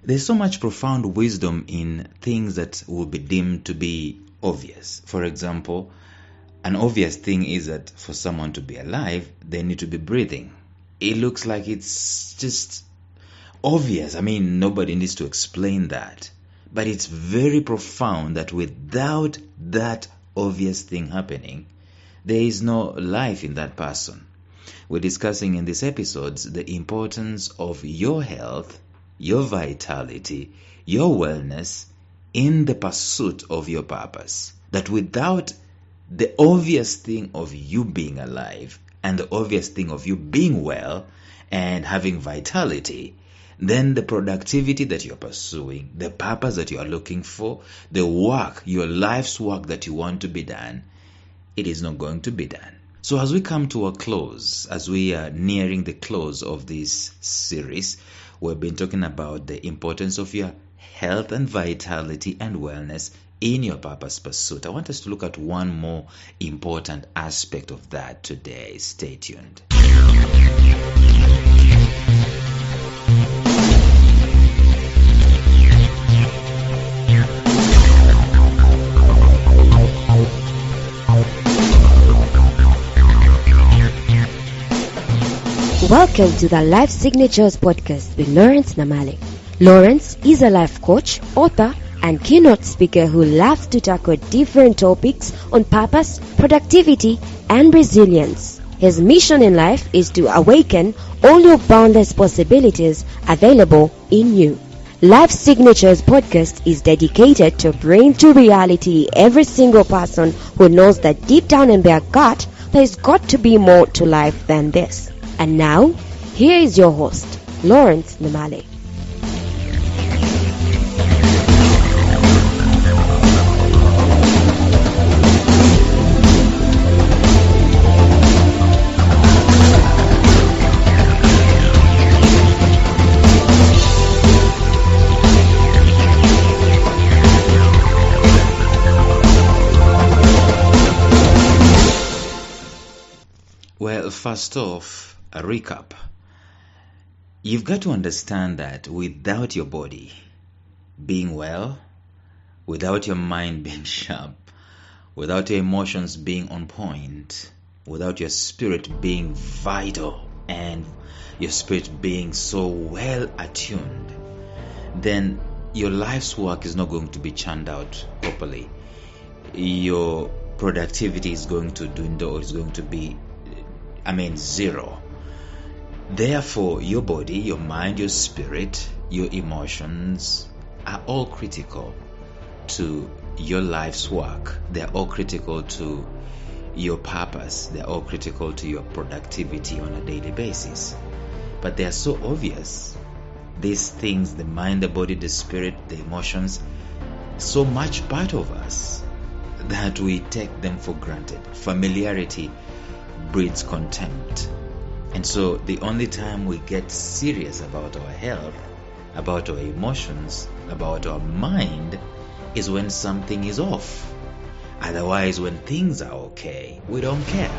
There's so much profound wisdom in things that will be deemed to be obvious. For example, an obvious thing is that for someone to be alive, they need to be breathing. It looks like it's just obvious. I mean, nobody needs to explain that. But it's very profound that without that obvious thing happening, there is no life in that person. We're discussing in these episodes the importance of your health, your vitality, your wellness in the pursuit of your purpose. That without the obvious thing of you being alive and the obvious thing of you being well and having vitality, then the productivity that you're pursuing, the purpose that you are looking for, the work, your life's work that you want to be done, it is not going to be done. So as we come to a close, as we are nearing the close of this series, we've been talking about the importance of your health and vitality and wellness in your purpose pursuit. I want us to look at one more important aspect of that today. Stay tuned. Welcome to the Life Signatures podcast with Lawrence Namale. Lawrence is a life coach, author, and keynote speaker who loves to tackle different topics on purpose, productivity, and resilience. His mission in life is to awaken all your boundless possibilities available in you. Life Signatures podcast is dedicated to bring to reality every single person who knows that deep down in their gut, there's got to be more to life than this. And now, here is your host, Lawrence Namale. Well, first off, a recap. You've got to understand that without your body being well, without your mind being sharp, without your emotions being on point, without your spirit being vital and your spirit being so well attuned, then your life's work is not going to be churned out properly. Your productivity is going to dwindle, is going to be zero. Therefore, your body, your mind, your spirit, your emotions are all critical to your life's work. They're all critical to your purpose. They're all critical to your productivity on a daily basis. But they are so obvious. These things, the mind, the body, the spirit, the emotions, so much part of us that we take them for granted. Familiarity breeds contempt. And so the only time we get serious about our health, about our emotions, about our mind is when something is off. Otherwise, when things are okay, we don't care.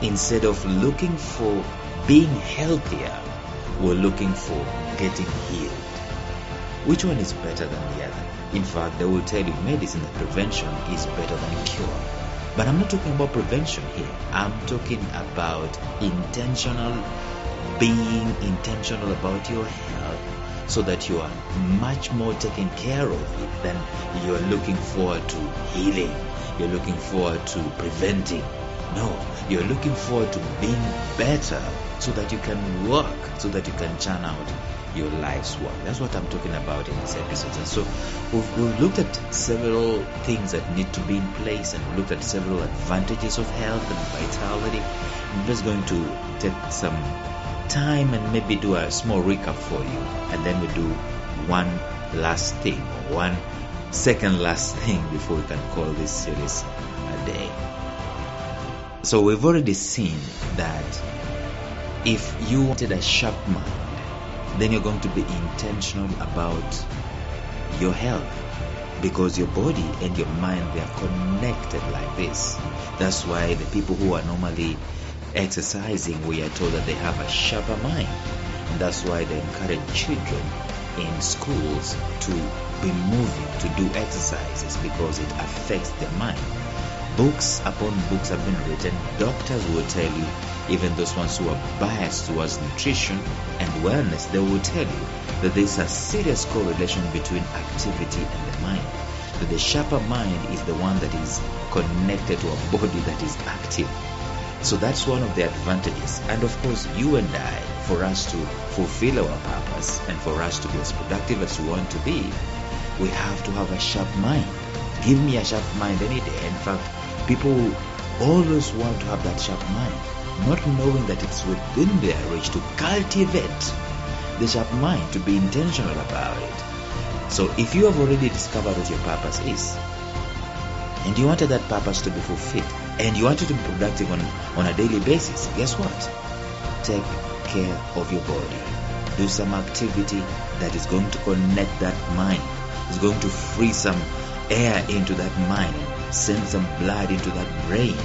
Instead of looking for being healthier, we're looking for getting healed. Which one is better than the other? In fact, they will tell you medicine and prevention is better than cure. But I'm not talking about prevention here. I'm talking about being intentional about your health so that you are much more taken care of it than you're looking forward to healing. You're looking forward to preventing. No, you're looking forward to being better so that you can work, so that you can churn out your life's work. That's what I'm talking about in this episode. And so we've looked at several things that need to be in place, and we looked at several advantages of health and vitality. I'm just going to take some time and maybe do a small recap for you, and then we do one last thing, or one second last thing before we can call this series a day. So we've already seen that if you wanted a sharp mind, then you're going to be intentional about your health, because your body and your mind, they are connected like this. That's why the people who are normally exercising, we are told that they have a sharper mind, and that's why they encourage children in schools to be moving, to do exercises, because it affects the mind. Books upon books have been written. Doctors will tell you, even those ones who are biased towards nutrition and wellness, they will tell you that there's a serious correlation between activity and the mind. That the sharper mind is the one that is connected to a body that is active. So that's one of the advantages. And of course, you and I, for us to fulfill our purpose and for us to be as productive as we want to be, we have to have a sharp mind. Give me a sharp mind any day. In fact, people always want to have that sharp mind, not knowing that it's within their reach to cultivate the sharp mind, to be intentional about it. So if you have already discovered what your purpose is, and you wanted that purpose to be fulfilled, and you wanted to be productive on a daily basis, guess what? Take care of your body. Do some activity that is going to connect that mind. It's going to free some air into that mind, send some blood into that brain,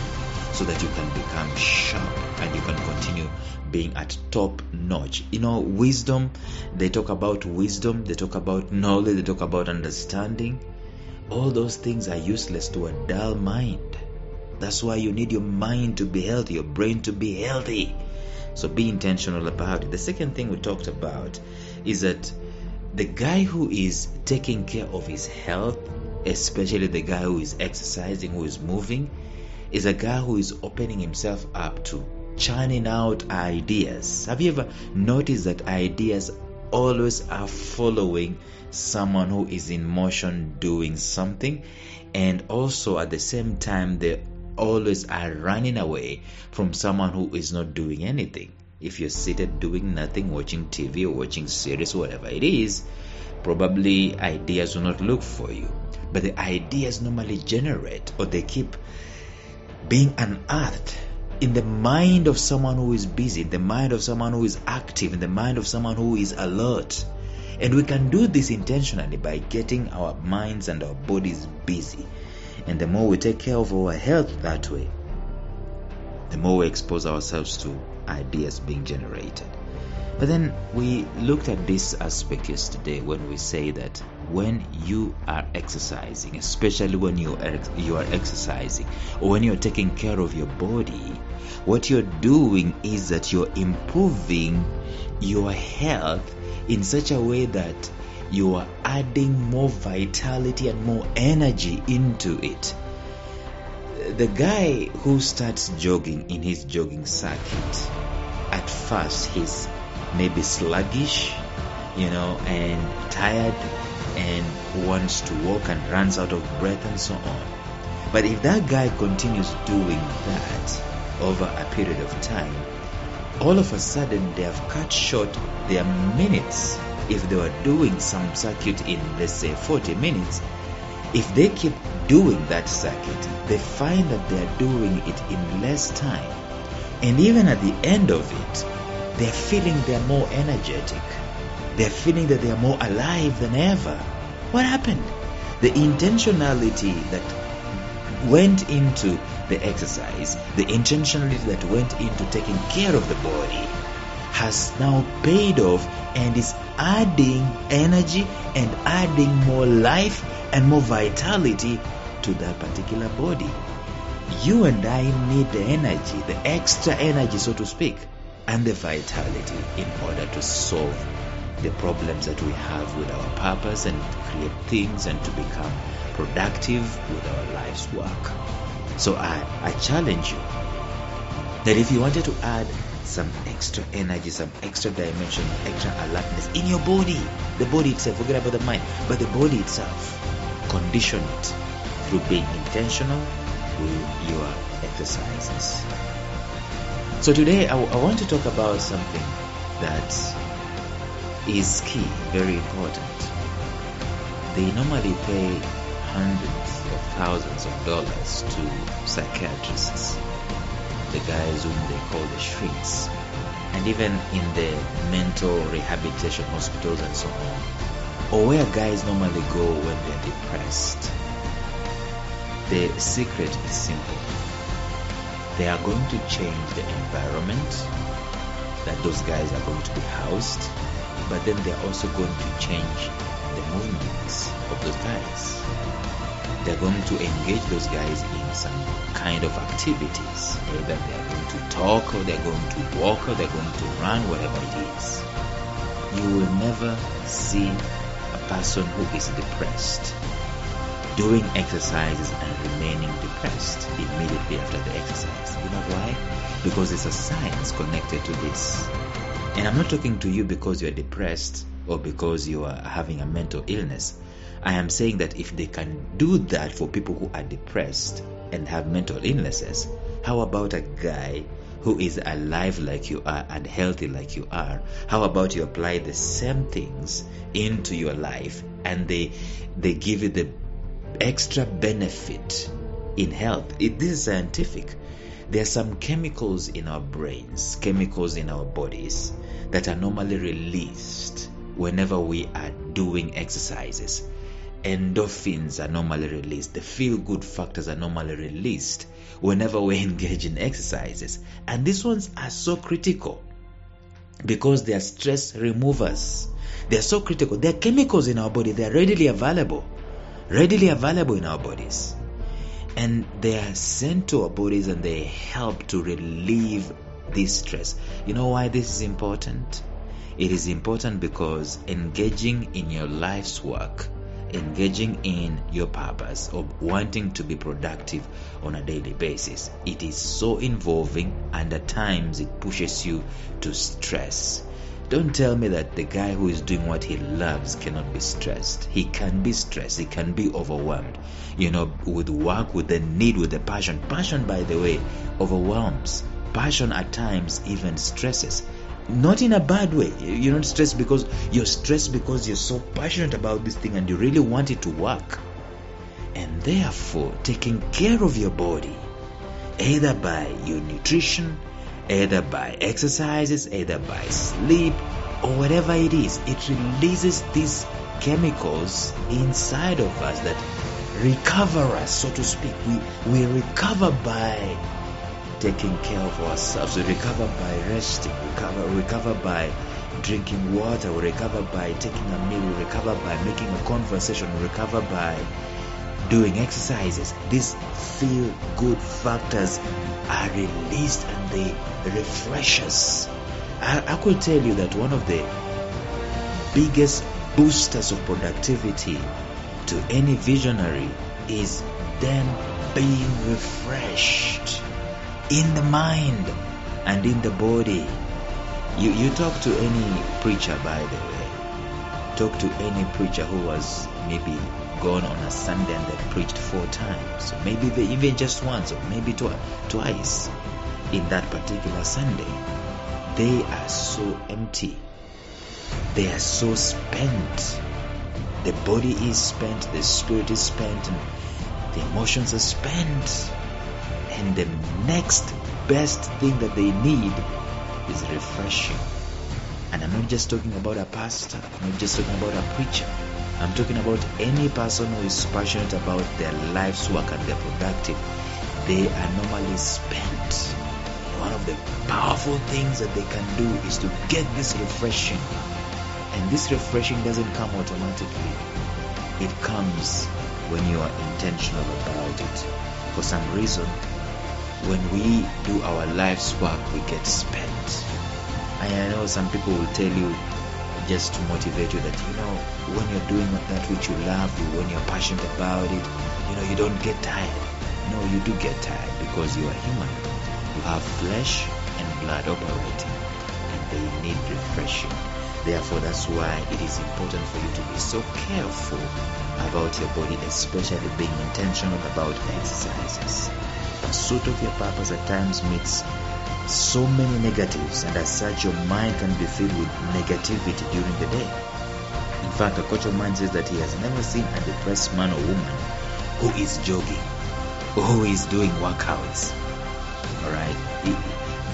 so that you can become sharp and you can continue being at top notch. Wisdom, they talk about wisdom, they talk about knowledge, they talk about understanding. All those things are useless to a dull mind. That's why you need your mind to be healthy, your brain to be healthy. So be intentional about it. The second thing we talked about is that the guy who is taking care of his health, especially the guy who is exercising, who is moving, is a guy who is opening himself up to churning out ideas. Have you ever noticed that ideas always are following someone who is in motion doing something, and also at the same time they always are running away from someone who is not doing anything? If you're seated doing nothing, watching TV or watching series, whatever it is, probably ideas will not look for you. But the ideas normally generate, or they keep being unearthed in the mind of someone who is busy, in the mind of someone who is active, in the mind of someone who is alert. And we can do this intentionally by getting our minds and our bodies busy. And the more we take care of our health that way, the more we expose ourselves to ideas being generated. But then we looked at this aspect yesterday when we say that when you are exercising, especially when you are exercising or when you're taking care of your body, what you're doing is that you're improving your health in such a way that you are adding more vitality and more energy into it. The guy who starts jogging in his jogging circuit, at first he's maybe sluggish, and tired and wants to walk and runs out of breath and so on. But if that guy continues doing that over a period of time, all of a sudden they have cut short their minutes. If they were doing some circuit in, let's say, 40 minutes, if they keep doing that circuit, they find that they are doing it in less time. And even at the end of it, they're feeling they're more energetic. They're feeling that they are more alive than ever. What happened? The intentionality that went into the exercise, the intentionality that went into taking care of the body, has now paid off and is adding energy and adding more life and more vitality to that particular body. You and I need the energy, the extra energy, so to speak, and the vitality in order to solve the problems that we have with our purpose and create things and to become productive with our life's work. So I challenge you that if you wanted to add some extra energy, some extra dimension, extra alertness in your body, the body itself, forget about the mind, but the body itself, condition it through being intentional with your exercises. So today I want to talk about something that is key, very important. They normally pay hundreds of thousands of dollars to psychiatrists, the guys whom they call the shrinks, and even in the mental rehabilitation hospitals and so on, or where guys normally go when they're depressed. The secret is simple. They are going to change the environment that those guys are going to be housed. but then they're also going to change the movements of those guys. They're going to engage those guys in some kind of activities. Either they're going to talk, or they're going to walk, or they're going to run, whatever it is. You will never see a person who is depressed doing exercises and remaining depressed immediately after the exercise. You know why? Because there's a science connected to this. And I'm not talking to you because you're depressed or because you are having a mental illness. I am saying that if they can do that for people who are depressed and have mental illnesses, how about a guy who is alive like you are and healthy like you are? How about you apply the same things into your life and they give you the extra benefit in health? This is scientific. There are some chemicals in our brains, chemicals in our bodies that are normally released whenever we are doing exercises. Endorphins are normally released. The feel-good factors are normally released whenever we engage in exercises. And these ones are so critical because they are stress removers. They are so critical. They are chemicals in our body. They are readily available in our bodies. And they are sent to our bodies and they help to relieve this stress. You know why this is important? It is important because engaging in your life's work, engaging in your purpose of wanting to be productive on a daily basis, it is so involving, and at times it pushes you to stress. Don't tell me that the guy who is doing what he loves cannot be stressed. He can be stressed. He can be overwhelmed. With work, with the need, with the passion. Passion, by the way, overwhelms. Passion at times even stresses. Not in a bad way. You're not stressed because you're so passionate about this thing and you really want it to work. And therefore, taking care of your body, either by your nutrition, either by exercises, either by sleep, or whatever it is, it releases these chemicals inside of us that recover us, so to speak. We recover by taking care of ourselves. We recover by resting. We recover by drinking water. We recover by taking a meal. We recover by making a conversation. We recover by doing exercises. These feel-good factors are released and they refresh us. I could tell you that one of the biggest boosters of productivity to any visionary is them being refreshed in the mind and in the body. You talk to any preacher, by the way. Talk to any preacher who was maybe gone on a Sunday and they preached 4 times, or maybe even just once, or maybe twice in that particular Sunday. They are so empty. They are so spent. The body is spent, the spirit is spent, and the emotions are spent. And the next best thing that they need is refreshing. And I'm not just talking about a pastor. I'm not just talking about a preacher. I'm talking about any person who is passionate about their life's work and they're productive. They are normally spent. One of the powerful things that they can do is to get this refreshing. And this refreshing doesn't come automatically. It comes when you are intentional about it. For some reason, when we do our life's work, we get spent. And I know some people will tell you, just to motivate you, that when you're doing that which you love, when you're passionate about it, you don't get tired. No, you do get tired because you are human. You have flesh and blood operating, and they need refreshing. Therefore, that's why it is important for you to be so careful about your body, especially being intentional about exercises. Pursuit of your purpose at times meets so many negatives, and as such your mind can be filled with negativity during the day. In fact, a coach of mine says that he has never seen a depressed man or woman who is jogging or who is doing workouts. Alright?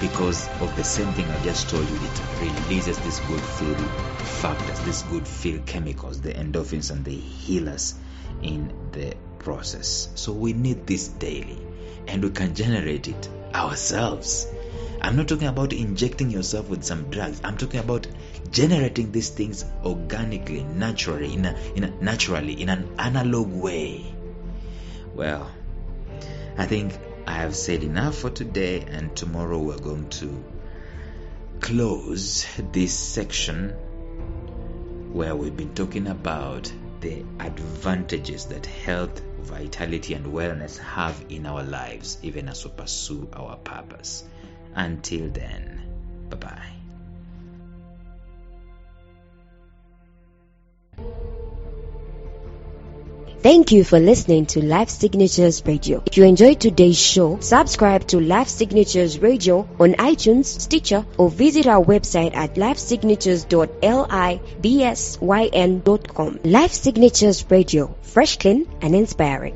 Because of the same thing I just told you, it releases these good feel factors, these good feel chemicals, the endorphins and the healers in the process. So we need this daily, and we can generate it ourselves. I'm not talking about injecting yourself with some drugs. I'm talking about generating these things organically, naturally, in an analog way. Well, I think I have said enough for today, and tomorrow we're going to close this section where we've been talking about the advantages that health, vitality, and wellness have in our lives, even as we pursue our purpose. Until then, bye-bye. Thank you for listening to Life Signatures Radio. If you enjoyed today's show, subscribe to Life Signatures Radio on iTunes, Stitcher, or visit our website at lifesignatures.libsyn.com. Life Signatures Radio, fresh, clean, and inspiring.